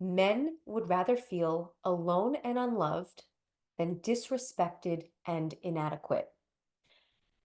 Men would rather feel alone and unloved than disrespected and inadequate.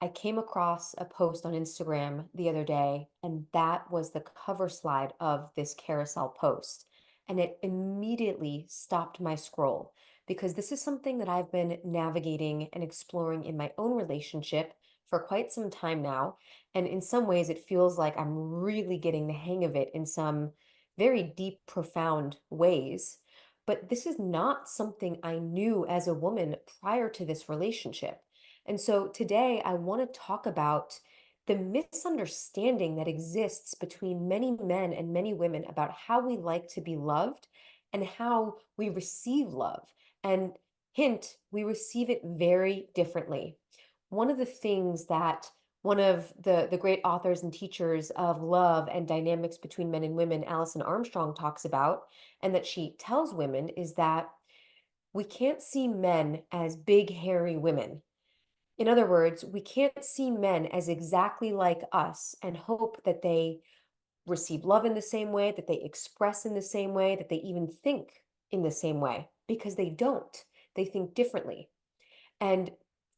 I came across a post on Instagram the other day, and that was the cover slide of this carousel post. And it immediately stopped my scroll because this is something that I've been navigating and exploring in my own relationship for quite some time now. And in some ways, it feels like I'm really getting the hang of it in some very deep, profound ways. But this is not something I knew as a woman prior to this relationship. And so today I want to talk about the misunderstanding that exists between many men and many women about how we like to be loved and how we receive love. And hint, we receive it very differently. One of the things that one of the great authors and teachers of love and dynamics between men and women, Alison Armstrong, talks about, and that she tells women, is that we can't see men as big, hairy women. In other words, we can't see men as exactly like us and hope that they receive love in the same way, that they express in the same way, that they even think in the same way, because they don't. They think differently. And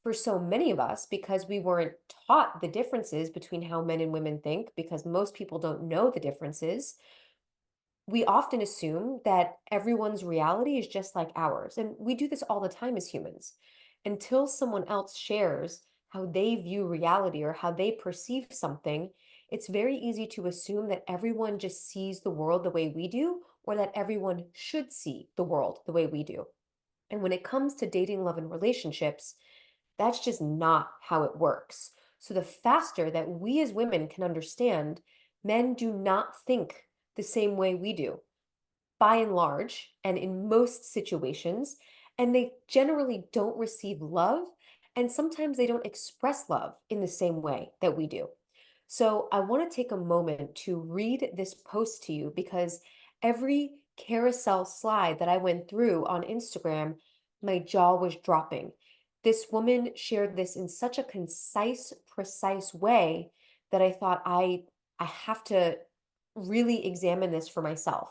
for so many of us, because we weren't taught the differences between how men and women think, because most people don't know the differences, we often assume that everyone's reality is just like ours. And we do this all the time as humans. Until someone else shares how they view reality or how they perceive something, it's very easy to assume that everyone just sees the world the way we do, or that everyone should see the world the way we do. And when it comes to dating, love, and relationships, that's just not how it works. So the faster that we as women can understand, men do not think the same way we do by and large, and in most situations, and they generally don't receive love, and sometimes they don't express love in the same way that we do. So I want to take a moment to read this post to you because every carousel slide that I went through on Instagram, my jaw was dropping. This woman shared this in such a concise, precise way that I thought I have to really examine this for myself.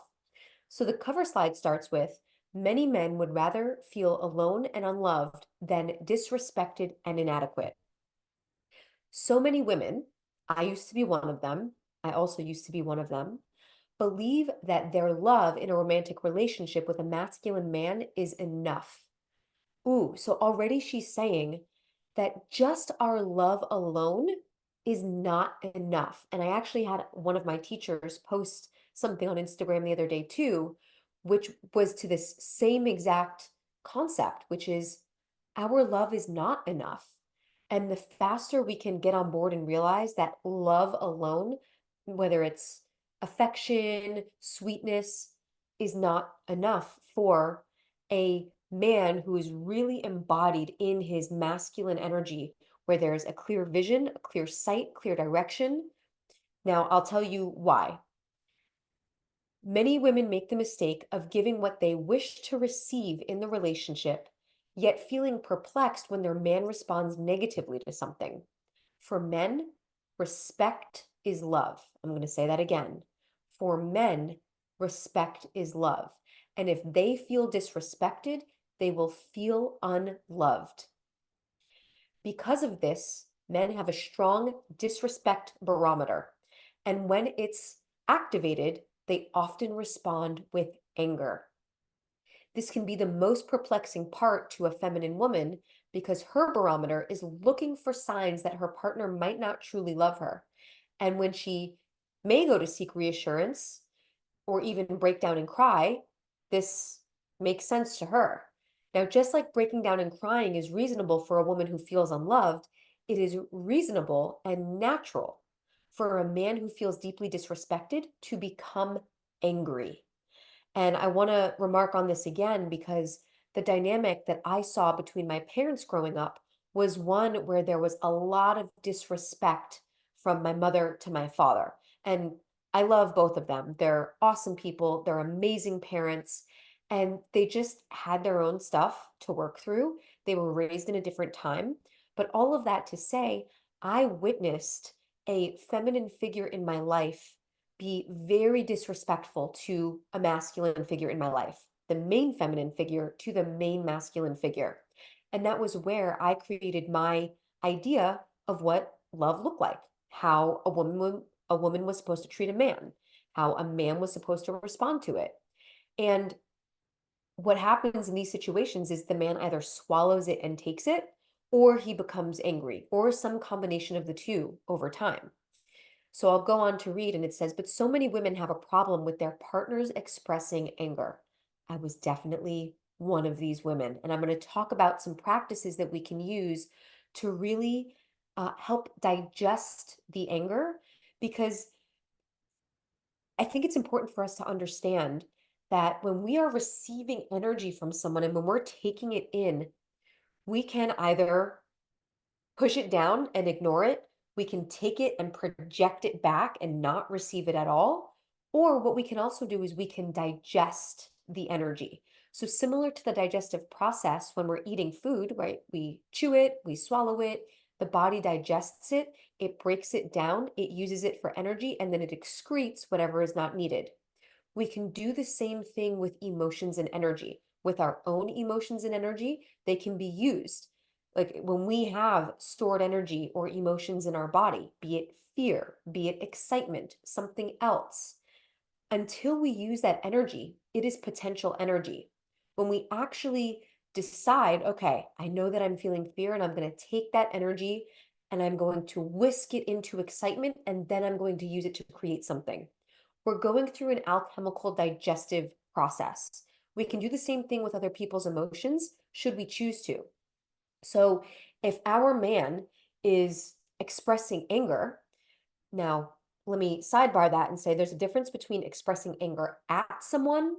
So the cover slide starts with, many men would rather feel alone and unloved than disrespected and inadequate. So many women, I used to be one of them, I also used to be one of them, believe that their love in a romantic relationship with a masculine man is enough. Ooh, so already she's saying that just our love alone is not enough. And I actually had one of my teachers post something on Instagram the other day too, which was to this same exact concept, which is our love is not enough. And the faster we can get on board and realize that love alone, whether it's affection, sweetness, is not enough for a man who is really embodied in his masculine energy, where there's a clear vision, a clear sight, clear direction. Now, I'll tell you why. Many women make the mistake of giving what they wish to receive in the relationship, yet feeling perplexed when their man responds negatively to something. For men, respect is love. I'm going to say that again. For men, respect is love. And if they feel disrespected, they will feel unloved. Because of this, men have a strong disrespect barometer. And when it's activated, they often respond with anger. This can be the most perplexing part to a feminine woman because her barometer is looking for signs that her partner might not truly love her. And when she may go to seek reassurance or even break down and cry, this makes sense to her. Now, just like breaking down and crying is reasonable for a woman who feels unloved, it is reasonable and natural for a man who feels deeply disrespected to become angry. And I want to remark on this again because the dynamic that I saw between my parents growing up was one where there was a lot of disrespect from my mother to my father. And I love both of them. They're awesome people, they're amazing parents, and they just had their own stuff to work through. They were raised in a different time. But all of that to say, I witnessed a feminine figure in my life be very disrespectful to a masculine figure in my life, the main feminine figure to the main masculine figure. And that was where I created my idea of what love looked like, how a woman was supposed to treat a man, how a man was supposed to respond to it. And what happens in these situations is the man either swallows it and takes it, or he becomes angry, or some combination of the two over time. So I'll go on to read, and it says, but so many women have a problem with their partners expressing anger. I was definitely one of these women. And I'm going to talk about some practices that we can use to really help digest the anger, because I think it's important for us to understand that when we are receiving energy from someone and when we're taking it in, we can either push it down and ignore it. We can take it and project it back and not receive it at all. Or what we can also do is we can digest the energy. So, similar to the digestive process when we're eating food, right? We chew it, we swallow it, the body digests it, it breaks it down, it uses it for energy, and then it excretes whatever is not needed. We can do the same thing with emotions and energy. With our own emotions and energy, they can be used. Like when we have stored energy or emotions in our body, be it fear, be it excitement, something else, until we use that energy, it is potential energy. When we actually decide, okay, I know that I'm feeling fear and I'm going to take that energy and I'm going to whisk it into excitement and then I'm going to use it to create something. We're going through an alchemical digestive process. We can do the same thing with other people's emotions, should we choose to. So if our man is expressing anger, now let me sidebar that and say there's a difference between expressing anger at someone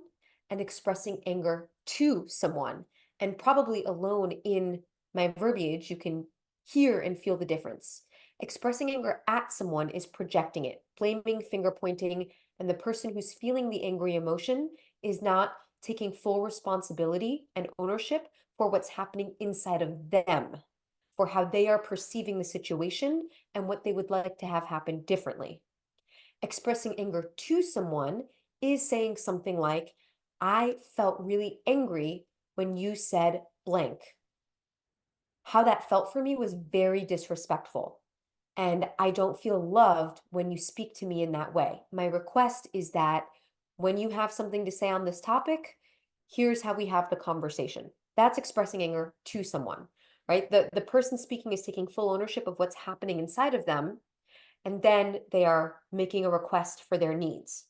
and expressing anger to someone. And probably alone in my verbiage, you can hear and feel the difference. Expressing anger at someone is projecting it, blaming, finger pointing, and the person who's feeling the angry emotion is not taking full responsibility and ownership for what's happening inside of them, for how they are perceiving the situation and what they would like to have happen differently. Expressing anger to someone is saying something like, I felt really angry when you said blank. How that felt for me was very disrespectful. And I don't feel loved when you speak to me in that way. My request is that when you have something to say on this topic, here's how we have the conversation. That's expressing anger to someone, right? The person speaking is taking full ownership of what's happening inside of them, and then they are making a request for their needs.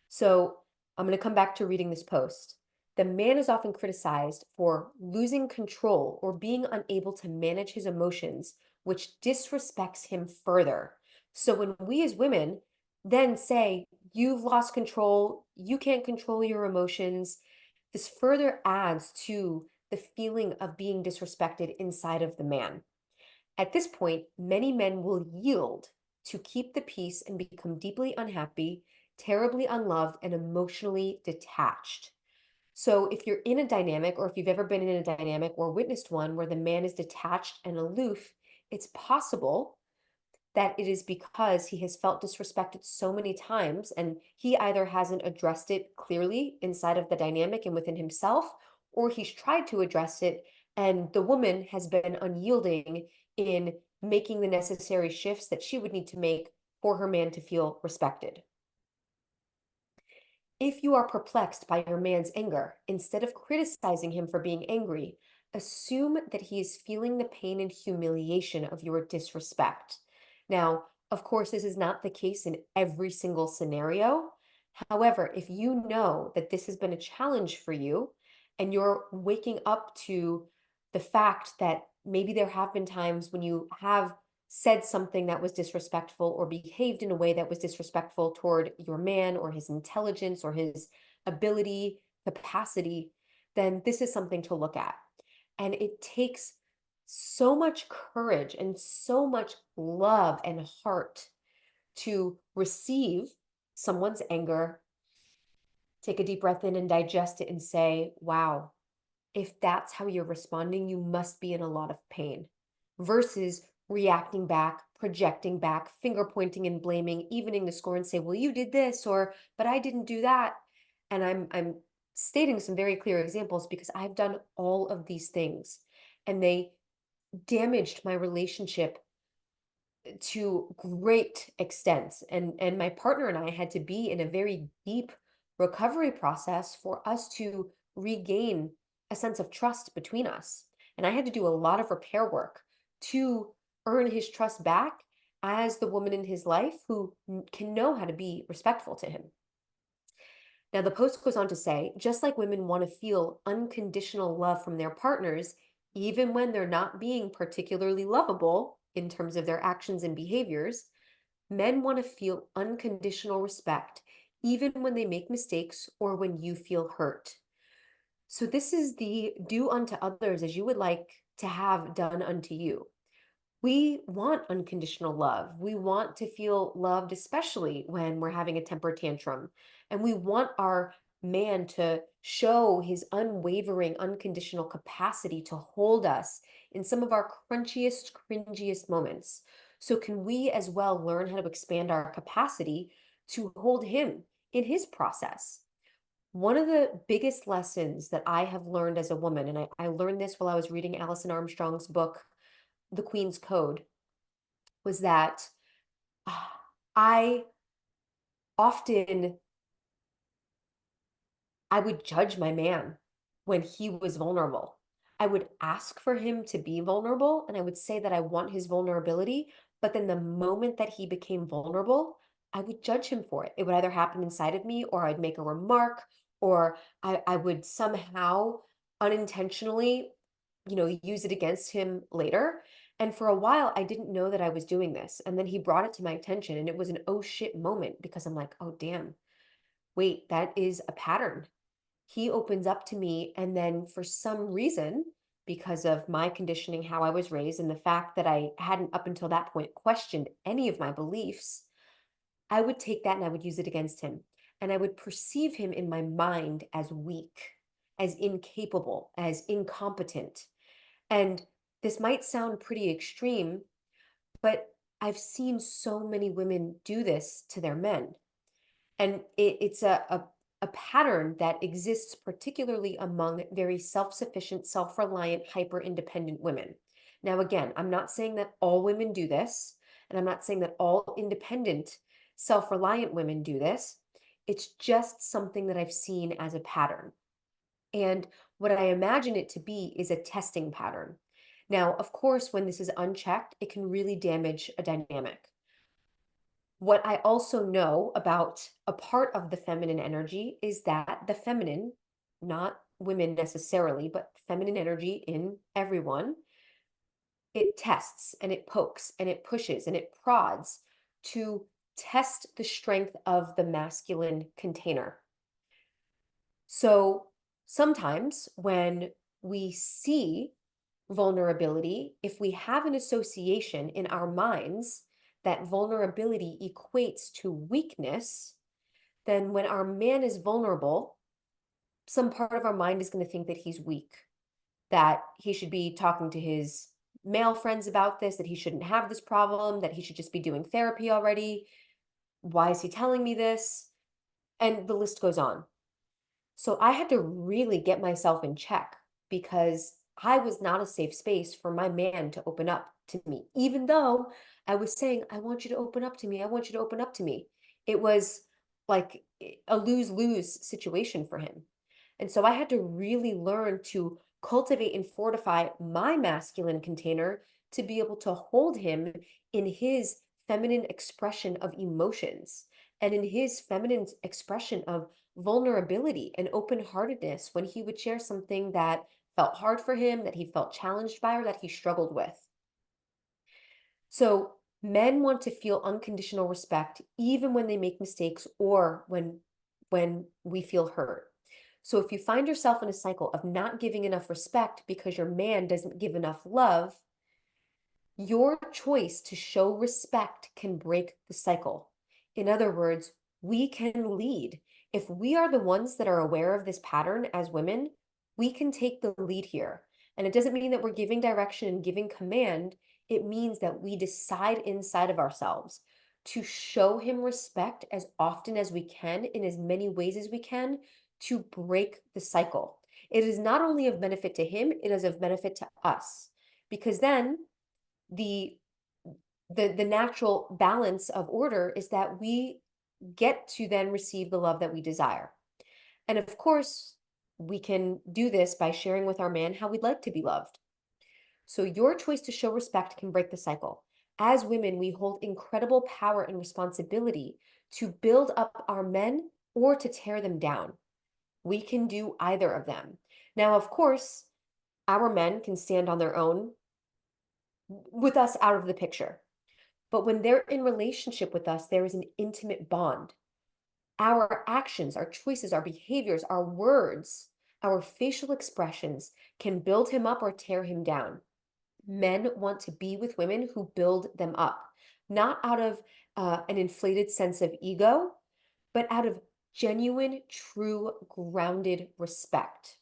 So I'm going to come back to reading this post. The man is often criticized for losing control or being unable to manage his emotions, which disrespects him further. So when we as women then say, you've lost control, you can't control your emotions, this further adds to the feeling of being disrespected inside of the man. At this point, many men will yield to keep the peace and become deeply unhappy, terribly unloved, and emotionally detached. So, if you're in a dynamic, or if you've ever been in a dynamic or witnessed one where the man is detached and aloof, it's possible that it is because he has felt disrespected so many times and he either hasn't addressed it clearly inside of the dynamic and within himself, or he's tried to address it and the woman has been unyielding in making the necessary shifts that she would need to make for her man to feel respected. If you are perplexed by your man's anger, instead of criticizing him for being angry, assume that he is feeling the pain and humiliation of your disrespect. Now, of course, this is not the case in every single scenario. However, if you know that this has been a challenge for you and you're waking up to the fact that maybe there have been times when you have said something that was disrespectful or behaved in a way that was disrespectful toward your man or his intelligence or his ability, capacity, then this is something to look at. And it takes so much courage and so much love and heart to receive someone's anger, take a deep breath in and digest it and say, wow, if that's how you're responding, you must be in a lot of pain, versus reacting back, projecting back, finger pointing and blaming, evening the score and say, well, you did this, or, but I didn't do that. And I'm stating some very clear examples because I've done all of these things and they damaged my relationship to great extents. And my partner and I had to be in a very deep recovery process for us to regain a sense of trust between us. And I had to do a lot of repair work to earn his trust back as the woman in his life who can know how to be respectful to him. Now, the post goes on to say, just like women want to feel unconditional love from their partners, even when they're not being particularly lovable in terms of their actions and behaviors, men want to feel unconditional respect, even when they make mistakes or when you feel hurt. So, this is the do unto others as you would like to have done unto you. We want unconditional love. We want to feel loved, especially when we're having a temper tantrum. And we want our man to show his unwavering, unconditional capacity to hold us in some of our crunchiest, cringiest moments. So, can we as well learn how to expand our capacity to hold him in his process? One of the biggest lessons that I have learned as a woman, and I learned this while I was reading Alison Armstrong's book, The Queen's Code, was that I often I would judge my man when he was vulnerable. I would ask for him to be vulnerable and I would say that I want his vulnerability, but then the moment that he became vulnerable, I would judge him for it. It would either happen inside of me or I'd make a remark or I would somehow unintentionally, use it against him later. And for a while, I didn't know that I was doing this. And then he brought it to my attention and it was an oh shit moment because I'm like, oh damn, wait, that is a pattern. He opens up to me, and then for some reason, because of my conditioning, how I was raised, and the fact that I hadn't up until that point questioned any of my beliefs, I would take that and I would use it against him. And I would perceive him in my mind as weak, as incapable, as incompetent. And this might sound pretty extreme, but I've seen so many women do this to their men. And it's a pattern that exists particularly among very self-sufficient, self-reliant, hyper-independent women. Now, again, I'm not saying that all women do this, and I'm not saying that all independent, self-reliant women do this. It's just something that I've seen as a pattern. And what I imagine it to be is a testing pattern. Now, of course, when this is unchecked, it can really damage a dynamic. What I also know about a part of the feminine energy is that the feminine, not women necessarily, but feminine energy in everyone, it tests and it pokes and it pushes and it prods to test the strength of the masculine container. So sometimes when we see vulnerability, if we have an association in our minds that vulnerability equates to weakness, then when our man is vulnerable, some part of our mind is going to think that he's weak, that he should be talking to his male friends about this, that he shouldn't have this problem, that he should just be doing therapy already. Why is he telling me this? And the list goes on. So I had to really get myself in check because I was not a safe space for my man to open up to me, even though I was saying, I want you to open up to me. I want you to open up to me. It was like a lose-lose situation for him. And so I had to really learn to cultivate and fortify my masculine container to be able to hold him in his feminine expression of emotions and in his feminine expression of vulnerability and open-heartedness when he would share something that felt hard for him, that he felt challenged by, or that he struggled with. So men want to feel unconditional respect even when they make mistakes or when we feel hurt. So if you find yourself in a cycle of not giving enough respect because your man doesn't give enough love, your choice to show respect can break the cycle. In other words, we can lead. If we are the ones that are aware of this pattern as women, we can take the lead here. And it doesn't mean that we're giving direction and giving command. It means that we decide inside of ourselves to show him respect as often as we can, in as many ways as we can, to break the cycle. It is not only of benefit to him, it is of benefit to us. Because then the the natural balance of order is that we get to then receive the love that we desire. And of course, we can do this by sharing with our man how we'd like to be loved. So your choice to show respect can break the cycle. As women, we hold incredible power and responsibility to build up our men or to tear them down. We can do either of them. Now, of course, our men can stand on their own with us out of the picture. But when they're in relationship with us, there is an intimate bond. Our actions, our choices, our behaviors, our words, our facial expressions can build him up or tear him down. Men want to be with women who build them up, not out of an inflated sense of ego, but out of genuine, true, grounded respect.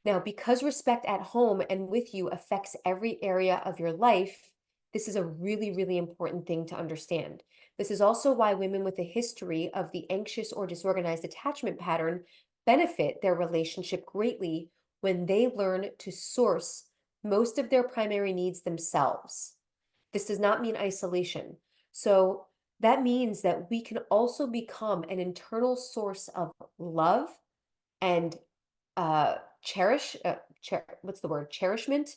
Now, because respect at home and with you affects every area of your life, this is a really, really important thing to understand. This is also why women with a history of the anxious or disorganized attachment pattern benefit their relationship greatly when they learn to source most of their primary needs themselves. This does not mean isolation. So that means that we can also become an internal source of love and what's the word? Cherishment.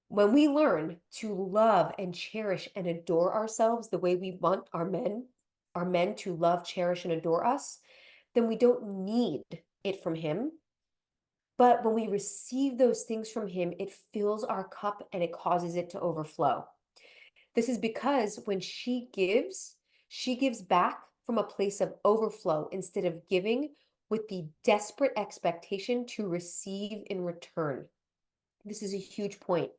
When we learn to love and cherish and adore ourselves the way we want our men to love, cherish, and adore us, then we don't need it from him. But when we receive those things from him, it fills our cup and it causes it to overflow. This is because when she gives back from a place of overflow instead of giving with the desperate expectation to receive in return. This is a huge point.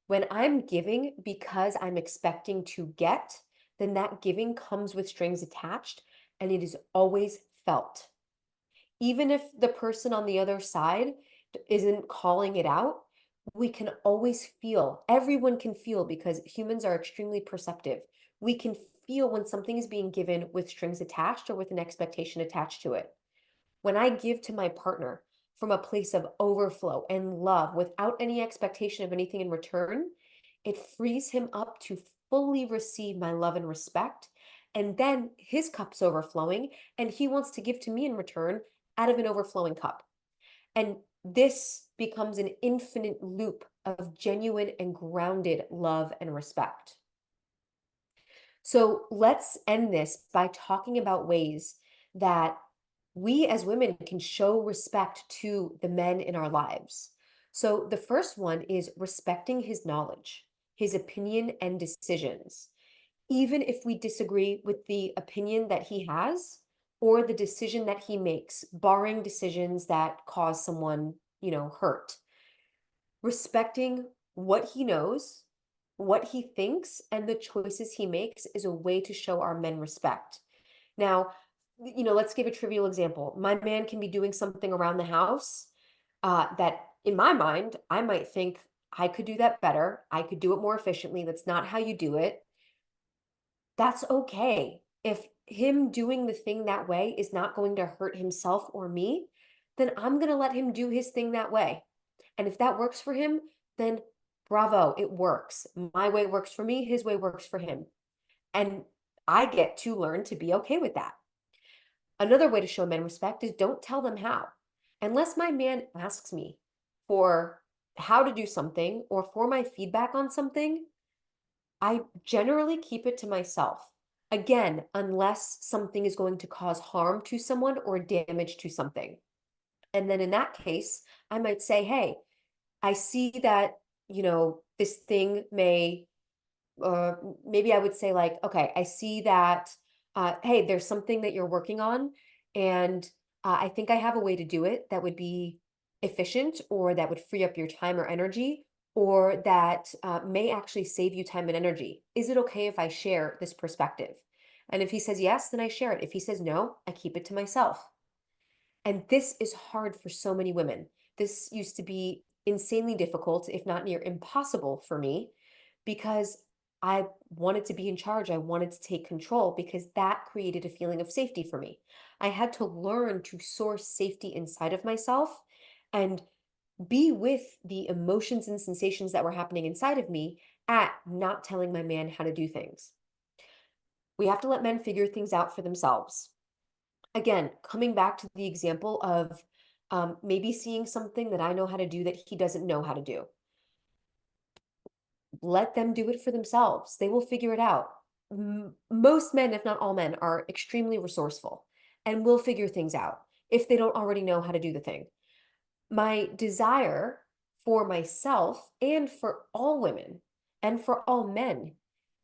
When I'm giving because I'm expecting to get, then that giving comes with strings attached and it is always felt. Even if the person on the other side isn't calling it out, we can always feel, everyone can feel because humans are extremely perceptive. We can feel when something is being given with strings attached or with an expectation attached to it. When I give to my partner from a place of overflow and love without any expectation of anything in return, it frees him up to fully receive my love and respect. And then his cup's overflowing and he wants to give to me in return out of an overflowing cup. And this becomes an infinite loop of genuine and grounded love and respect. So let's end this by talking about ways that we as women can show respect to the men in our lives. So the first one is respecting his knowledge, his opinion, and decisions. Even if we disagree with the opinion that he has or the decision that he makes, barring decisions that cause someone, hurt. Respecting what he knows, what he thinks, and the choices he makes is a way to show our men respect. Now, let's give a trivial example. My man can be doing something around the house that, in my mind, I might think I could do that better. I could do it more efficiently. That's not how you do it. That's okay. If him doing the thing that way is not going to hurt himself or me, then I'm going to let him do his thing that way. And if that works for him, then bravo, it works. My way works for me, his way works for him. And I get to learn to be okay with that. Another way to show men respect is don't tell them how. Unless my man asks me for how to do something or for my feedback on something, I generally keep it to myself. Again, unless something is going to cause harm to someone or damage to something. And then in that case, I might say, hey, I see that, this thing may, maybe I would say like, okay, I see that, hey, there's something that you're working on, and I think I have a way to do it that would be efficient or that would free up your time or energy, or that may actually save you time and energy. Is it okay if I share this perspective? And if he says yes, then I share it. If he says no, I keep it to myself. And this is hard for so many women. This used to be insanely difficult, if not near impossible for me, because I wanted to be in charge. I wanted to take control because that created a feeling of safety for me. I had to learn to source safety inside of myself and be with the emotions and sensations that were happening inside of me at not telling my man how to do things. We have to let men figure things out for themselves. Again, coming back to the example of maybe seeing something that I know how to do that he doesn't know how to do. Let them do it for themselves. They will figure it out. Most men, if not all men, are extremely resourceful and will figure things out if they don't already know how to do the thing. My desire for myself and for all women and for all men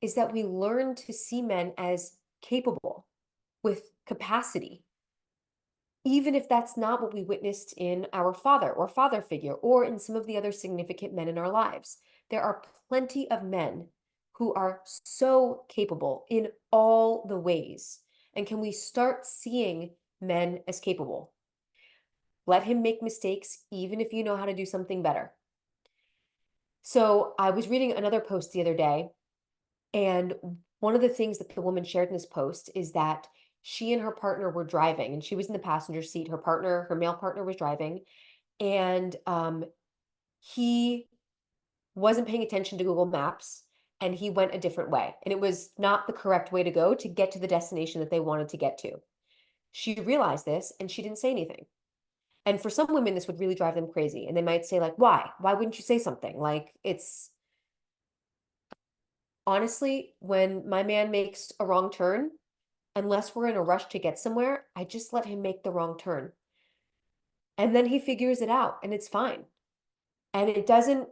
is that we learn to see men as capable with capacity, even if that's not what we witnessed in our father or father figure or in some of the other significant men in our lives. There are plenty of men who are so capable in all the ways. And can we start seeing men as capable? Let him make mistakes, even if you know how to do something better. So I was reading another post the other day, and one of the things that the woman shared in this post is that she and her partner were driving, and she was in the passenger seat. Her male partner was driving, and he wasn't paying attention to Google Maps, and he went a different way. And it was not the correct way to go to get to the destination that they wanted to get to. She realized this, and she didn't say anything. And for some women, this would really drive them crazy. And they might say, like, why? Why wouldn't you say something? Like, it's honestly, when my man makes a wrong turn, unless we're in a rush to get somewhere, I just let him make the wrong turn. And then he figures it out and it's fine. And it doesn't,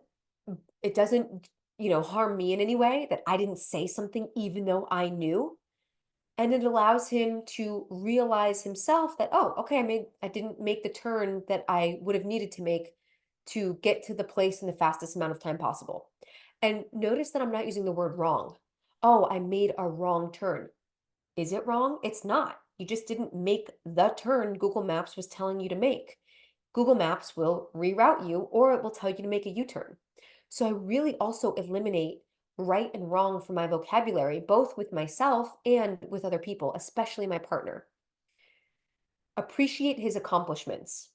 harm me in any way that I didn't say something even though I knew. And it allows him to realize himself that, oh, okay, I didn't make the turn that I would have needed to make to get to the place in the fastest amount of time possible. And notice that I'm not using the word wrong. Oh, I made a wrong turn. Is it wrong? It's not. You just didn't make the turn Google Maps was telling you to make. Google Maps will reroute you or it will tell you to make a U-turn. So I really also eliminate right and wrong from my vocabulary, both with myself and with other people, especially my partner. Appreciate his accomplishments.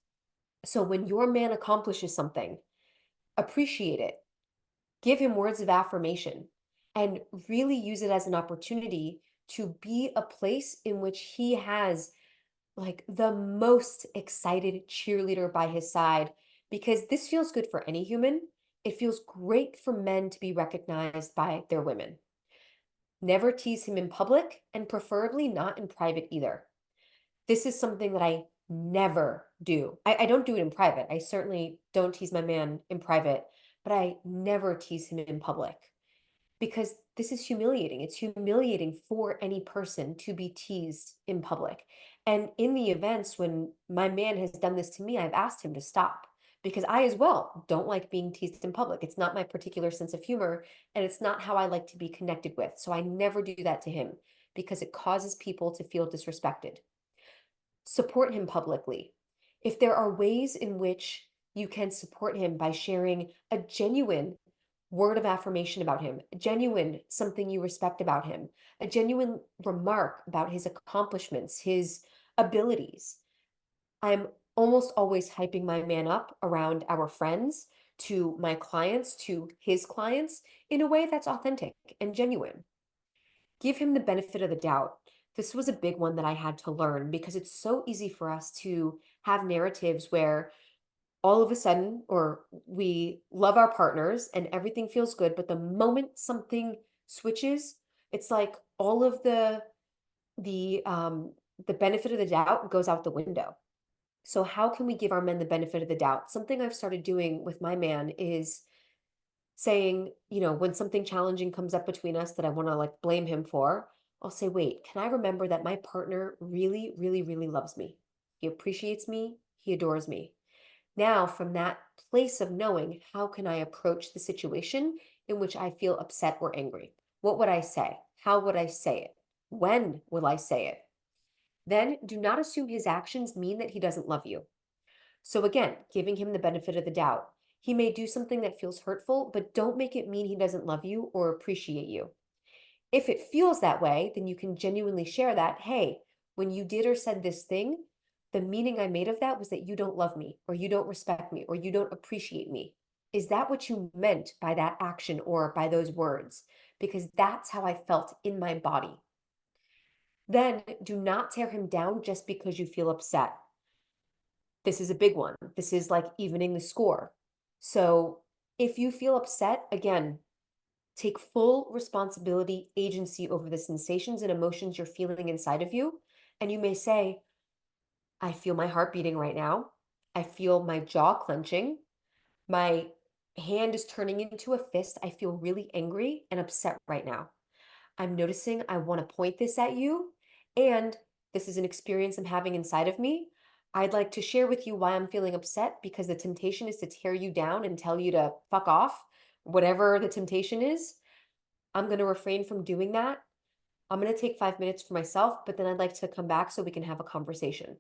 So when your man accomplishes something, appreciate it. Give him words of affirmation and really use it as an opportunity to be a place in which he has like the most excited cheerleader by his side, because this feels good for any human. It feels great for men to be recognized by their women. Never tease him in public and preferably not in private either. This is something that I never do. I don't do it in private. I certainly don't tease my man in private, but I never tease him in public because this is humiliating. It's humiliating for any person to be teased in public. And in the events when my man has done this to me, I've asked him to stop because I as well don't like being teased in public. It's not my particular sense of humor and it's not how I like to be connected with. So I never do that to him because it causes people to feel disrespected. Support him publicly. If there are ways in which you can support him by sharing a genuine word of affirmation about him, genuine something you respect about him, a genuine remark about his accomplishments, his abilities. I'm almost always hyping my man up around our friends, to my clients, to his clients in a way that's authentic and genuine. Give him the benefit of the doubt. This was a big one that I had to learn because it's so easy for us to have narratives where all of a sudden, or we love our partners and everything feels good, but the moment something switches, it's like all of the benefit of the doubt goes out the window. So how can we give our men the benefit of the doubt? Something I've started doing with my man is saying, when something challenging comes up between us that I want to like blame him for, I'll say, wait, can I remember that my partner really, really, really loves me? He appreciates me. He adores me. Now, from that place of knowing, how can I approach the situation in which I feel upset or angry? What would I say? How would I say it? When will I say it? Then do not assume his actions mean that he doesn't love you. So again, giving him the benefit of the doubt. He may do something that feels hurtful, but don't make it mean he doesn't love you or appreciate you. If it feels that way, then you can genuinely share that. Hey, when you did or said this thing, the meaning I made of that was that you don't love me, or you don't respect me, or you don't appreciate me. Is that what you meant by that action or by those words? Because that's how I felt in my body. Then do not tear him down just because you feel upset. This is a big one. This is like evening the score. So if you feel upset, again, take full responsibility, agency over the sensations and emotions you're feeling inside of you. And you may say, I feel my heart beating right now. I feel my jaw clenching. My hand is turning into a fist. I feel really angry and upset right now. I'm noticing I want to point this at you. And this is an experience I'm having inside of me. I'd like to share with you why I'm feeling upset because the temptation is to tear you down and tell you to fuck off, whatever the temptation is. I'm going to refrain from doing that. I'm going to take 5 minutes for myself, but then I'd like to come back so we can have a conversation.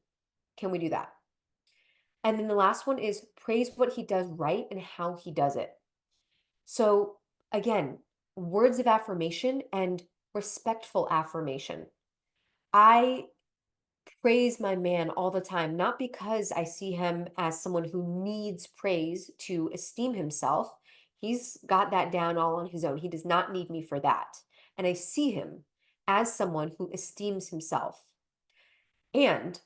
Can we do that? And then the last one is praise what he does right and how he does it. So, again, words of affirmation and respectful affirmation. I praise my man all the time, not because I see him as someone who needs praise to esteem himself. He's got that down all on his own. He does not need me for that. And I see him as someone who esteems himself. And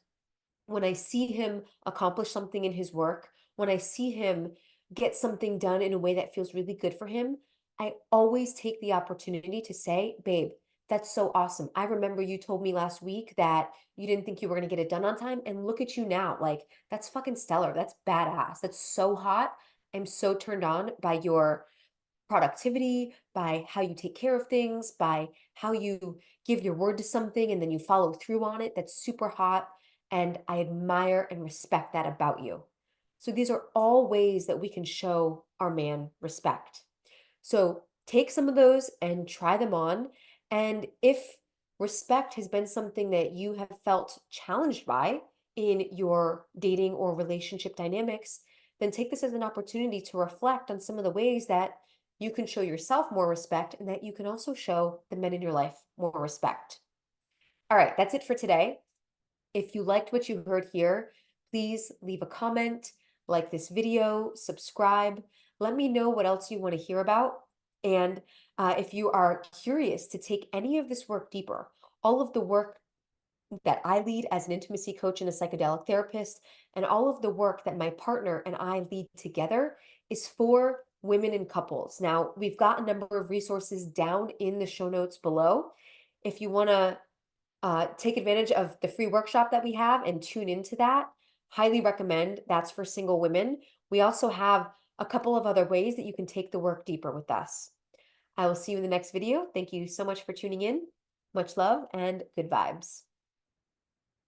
when I see him accomplish something in his work, when I see him get something done in a way that feels really good for him, I always take the opportunity to say, babe, that's so awesome. I remember you told me last week that you didn't think you were going to get it done on time. And look at you now. Like, that's fucking stellar. That's badass. That's so hot. I'm so turned on by your productivity, by how you take care of things, by how you give your word to something and then you follow through on it. That's super hot. And I admire and respect that about you. So these are all ways that we can show our man respect. So take some of those and try them on. And if respect has been something that you have felt challenged by in your dating or relationship dynamics, then take this as an opportunity to reflect on some of the ways that you can show yourself more respect and that you can also show the men in your life more respect. All right, that's it for today. If you liked what you heard here, please leave a comment, like this video, subscribe. Let me know what else you want to hear about. And if you are curious to take any of this work deeper, all of the work that I lead as an intimacy coach and a psychedelic therapist, and all of the work that my partner and I lead together is for women and couples. Now, we've got a number of resources down in the show notes below. If you want to take advantage of the free workshop that we have and tune into that, highly recommend. That's for single women. We also have a couple of other ways that you can take the work deeper with us. I will see you in the next video. Thank you so much for tuning in. Much love and good vibes.